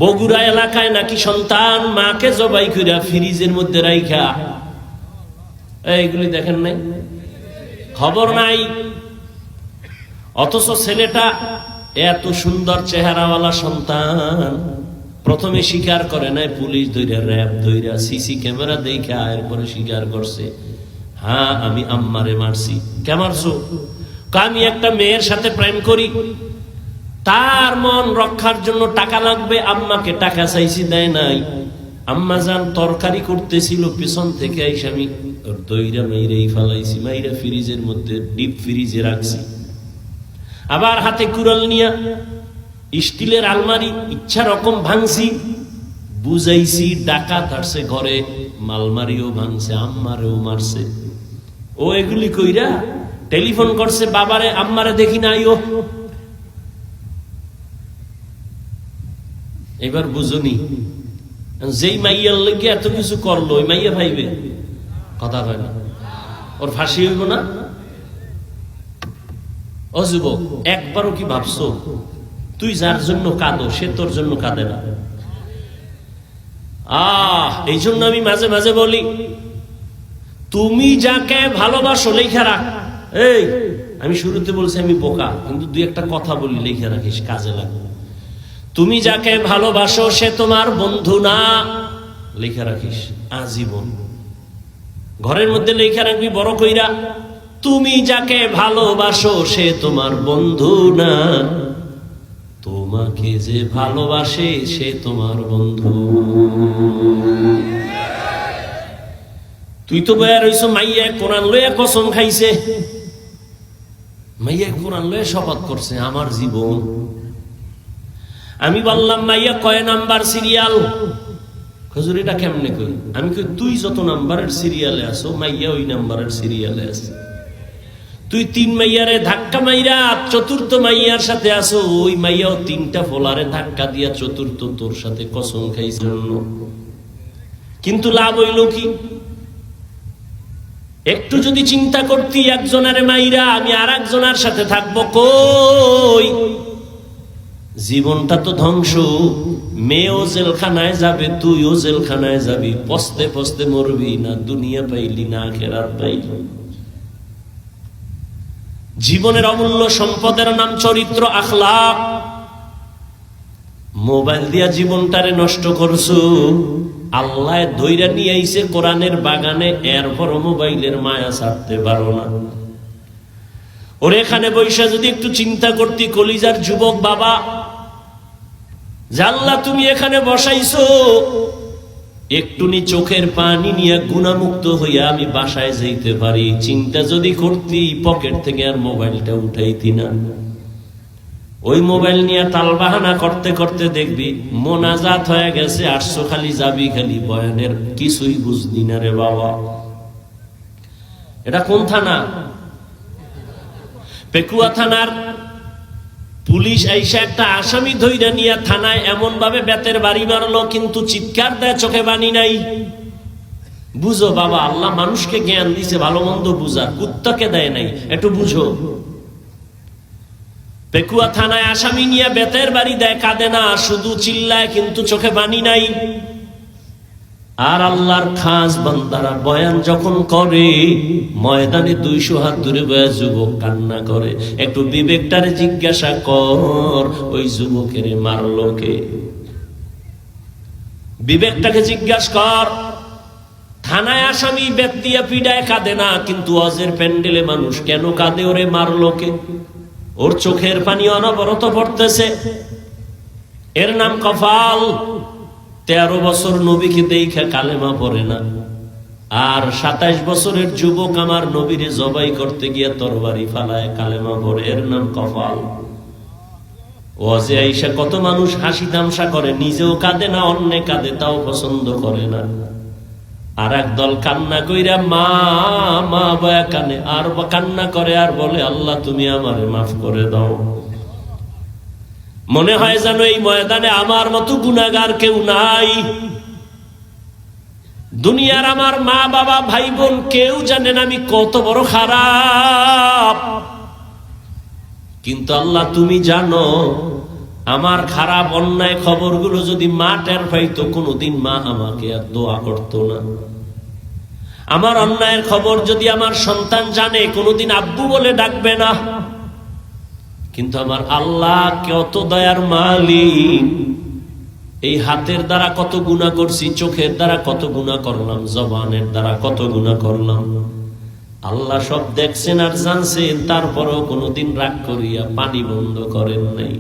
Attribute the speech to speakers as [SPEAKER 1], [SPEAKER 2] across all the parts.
[SPEAKER 1] বগুড়া এলাকায় নাকি সন্তান মাকে জবাই কইরা ফ্রিজের মধ্যে রাইখা, এইগুলি দেখেন নাই, খবর নাই। অথচ ছেলেটা এত সুন্দর চেহারাওয়ালা সন্তান, প্রথমে স্বীকার করে নাই, পুলিশ ধইরা, র‍্যাব ধইরা, সিসি ক্যামেরা দেখা এরপরে স্বীকার করছে, হ্যাঁ আমি আম্মারে মারছি। কে মারছো? আমি একটা মেয়ের সাথে প্রেম করি, তার মন রক্ষার জন্য টাকা লাগবে, আম্মাকে টাকা চাইছি, দেয় নাই। আম্মা জান তরকারি করতেছিল, পিছন থেকে আইসা আমি দইরা মাইরেই ফালাইছি, মাইরা ফ্রিজের মধ্যে ডিপ ফ্রিজে রাখছি। আবার হাতে কুড়াল নিয়া স্টিলের আলমারি ইচ্ছা রকম ভাঙছি, বুঝাইছি ডাকাত আসছে ঘরে, মালমারিও ভাঙছে, আম্মারেও মারছে। ও এগুলি কইরা টেলিফোন করছে বাবারে, আম্মারে দেখি নাই। ও এবার বুঝুনি, যেই মাইয়ার লেগে এত কিছু করলো, ওই মাইয়া ভাইবে, কথা হয় না, ওর ফাঁসি হইব না? ও যুবক, একবারও কি ভাবছো তুই যার জন্য কাঁদো সে তোর জন্য কাঁদে না? এই জন্য আমি মাঝে মাঝে বলি, তুমি যাকে ভালোবাসো লেখা রাখ। এই আমি শুরুতে বলছি আমি বোকা, কিন্তু দুই একটা কথা বলি, লেখা রাখিস, কাজে লাগে। তুমি যাকে ভালোবাসো সে তোমার বন্ধু না, লেখা রাখিস আজীবন। ঘরের মধ্যে লেখা রাখবি বড় কইরা, তুমি যাকে ভালোবাসো সে তোমার বন্ধু না, তোমাকে যে ভালোবাসে সে তোমার বন্ধু। তুই তো বয়া রইছ মাইয়া কোরআন লইয়া কসম খাইছে, মাইয়া কোরআন লইয়া শপথ করছে, আমার জীবন। আমি বললাম মাইয়া কয় নাম্বার সিরিয়াল? হুজুর এটা কেমনে কই? আমি কই তুই যত নাম্বারের সিরিয়ালে আছো, মাইয়া ওই নাম্বারের সিরিয়ালে আছে। তুই 3 মাইয়ারে ধাক্কা মাইরা 4র্থ মাইয়ার সাথে আসো, ওই মাইয়াও 3টা ফোলারে ধাক্কা দিয়া 4র্থ তোর সাথে কসম খাইছে। কিন্তু লাভ হইল কি? একটু যদি চিন্তা করতি, একজনের মাইরা আমি আর একজনের সাথে থাকবো, কই জীবনটা তো ধ্বংস। মেয়েও জেলখানায় যাবে, তুইও জেলখানায় যাবি, পস্তে পস্তে মরবি, না দুনিয়া পাইলি না আখিরাত পাইলি। জীবনের অমূল্য সম্পদের নাম চরিত্র, আখলাক। মোবাইল দিয়া জীবনটারে নষ্ট করছো। আল্লাহ ধইরা নিয়ে আইছে কোরআনের বাগানে, এরপর মোবাইলের মায়া ছাড়তে পারো না। ওর এখানে বৈশা যদি একটু চিন্তা করতি, কলিজার যুবক বাবা, জাল্লা তুমি এখানে বসাইছো, একটুনি চোখের পানি নিয়ে গুণামুক্ত হইয়া আমি বাসায় যাইতে পারি, চিন্তা যদি করতি, পকেট থেকে আর মোবাইলটা উঠাইতি না। ওই মোবাইল নিয়ে তালবাহানা করতে করতে দেখবি মোনাজাত হয়ে গেছে, 800 খালি যাবি, খালি বয়ানের কিছুই বুঝলি না রে বাবা। এটা কোন থানা? পেকুয়া থানার পুলিশ আইসা একটা আসামি ধইরা নিয়ে থানায় এমন ভাবে বেতের বাড়ি মারলো, কিন্তু চিৎকার দেয়, চোখে বানি নাই। বুঝো বাবা, আল্লাহ মানুষকে জ্ঞান দিছে ভালো মন্দ বুঝার, কুত্তাকে দেয় নাই, একটু বুঝো। পেকুয়া থানায় আসামি নিয়ে বেতের বাড়ি দেয়, কাঁদে না, শুধু চিল্লায়, কিন্তু চোখে বানি নাই। আর আল্লাহর খাস বান্দারা বয়ান যখন করে, ময়দানে 200 হাত দূরে বয়া যুবক কান্না করে। একটু বিবেকটারে জিজ্ঞাসা কর, ওই যুবকের মারলো কে? বিবেকটাকে জিজ্ঞাসা কর। থানায় আসামি বেত দিয়া পিডায়, কাঁদে না, কিন্তু ওয়াজের প্যান্ডেলে মানুষ কেন কাঁদে? ওরে মারলো কে? ওর চোখের পানি অনবরত পড়তেছে। এর নাম কফাল। 13 বছর নবীকে দেখে কালেমা পড়ে না, আর 27 বছরের যুবক আমার নবীরে জবাই করতে গিয়ে তরবারি ফালায় কালেমা পড়ে। এর নাম কফাল। ওয়াজে আইসা কত মানুষ হাসি তামসা করে, নিজেও কাঁদে না, অন্যে কাঁদে, তাও পছন্দ করে না। আর একদল কান্না কইরা মা মা বয়া কানে, আর কান্না করে, আর বলে আল্লাহ তুমি আমারে মাফ করে দাও। মনে হয় যেন এই ময়দানে আমার মতো গুনাহগার কেউ নাই। দুনিয়ার আমার মা বাবা ভাই বোন কেউ জানেন আমি কত বড় খারাপ, কিন্তু আল্লাহ তুমি জানো আমার খারাপ অন্যায় খবরগুলো যদি মা টের পাইতো, কোনোদিন মা আমাকে আর দোয়া করতো না। আমার অন্যায়ের খবর যদি আমার সন্তান জানে, কোনোদিন আব্বু বলে ডাকবে না। কিন্তু আমার আল্লাহ কত দয়ার মালিক, এই হাতের দ্বারা কত গুনাহ করছি, চোখের দ্বারা কত গুনাহ করলাম, জবানের দ্বারা কত গুনাহ করলাম, আল্লাহ সব দেখছেন আর জানছেন। তারপরেও কোনোদিন রাগ করিয়া পানি বন্ধ করেন নাই।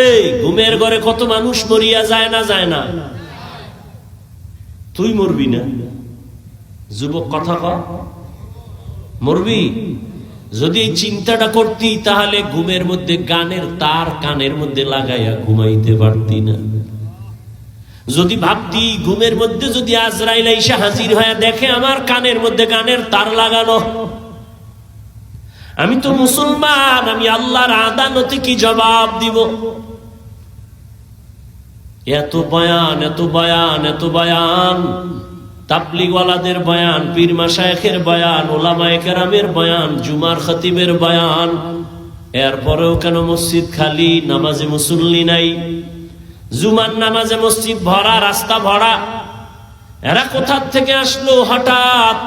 [SPEAKER 1] এই ঘুমের ঘরে কত মানুষ মরিয়া যায় না, যায় না? তুই মরবি না? যুবক কথা কর, মরবি? যদি এই চিন্তাটা করতি, তাহলে ঘুমের মধ্যে গানের তার কানের মধ্যে লাগাইয়া ঘুমাইতে পারতি না। যদি ভাবতি ঘুমের মধ্যে যদি আজরাইল এসে হাজির হয়ে দেখে আমার কানের মধ্যে গানের তার লাগানো, আমি তো মুসলমান, আমি আল্লাহর আদালতে কি জবাব দিব? এত বয়ান, এত বয়ান, এত বয়ান, তাবলীগওয়ালাদের বয়ান, পীর মাশায়েখের বয়ান, উলামায়ে কেরামের বয়ান, জুমার খতিবের বয়ান, এরপরেও কেন মসজিদ খালি, নামাজে মুসল্লি নাই? জুমার নামাজে মসজিদ ভরা, রাস্তা ভরা। এরা কোথা থেকে আসলো হঠাৎ?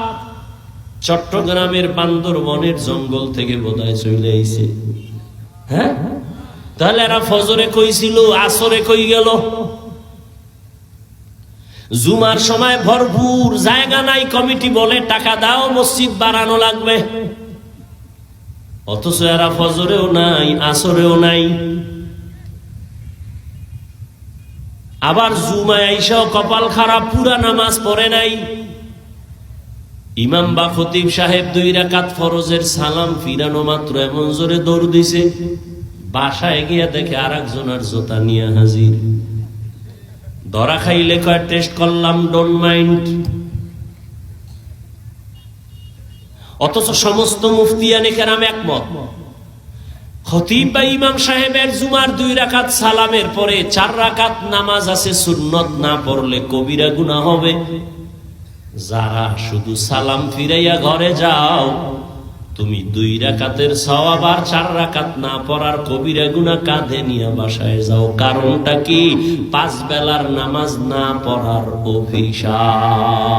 [SPEAKER 1] চট্টগ্রামের বান্দরবনের জঙ্গল থেকে বোধহয় চলে আইছে। হ্যাঁ, তাহলে এরা ফজরে কইছিল, আসরে কই গেল? জুমার সময় ভরপুর, জায়গা নাই, কমিটি বলে টাকা দাও, মসজিদ বাড়ানো লাগবে। অথচ এরা ফজরেও নাই, আসরেও নাই। আবার জুমায় আইসাও কপাল খারাপ, পুরা নামাজ পড়ে নাই। ইমাম বা খতিব সাহেব 2 রাকাত ফরজের সালাম ফিরানো মাত্র এমন জোরে দৌড় দিছে, বাসায় গিয়া দেখে আরেকজনের জোতা নিয়ে হাজির। ধরা খাইলে কয় টেস্ট করলাম, ডোন্ট মাইন্ড। অথচ সমস্ত মুফতিয়ানে কেরাম একমত, খতিব বা ইমাম সাহেবের জুমার 2 রাকাত সালামের পরে 4 রাকাত নামাজ আছে সুন্নত, না পড়লে কবিরা গুনাহ হবে। যারা শুধু সালাম ফিরাইয়া ঘরে যাও, তুমি 2 রাকাতের সওয়াব আর 4 রাকাত না পড়ার কবিরা গুনাহ কাঁধে নিয়ে বাসায় যাও। কারণটা কি? 5 বেলার নামাজ না পড়ার অভিশাপ।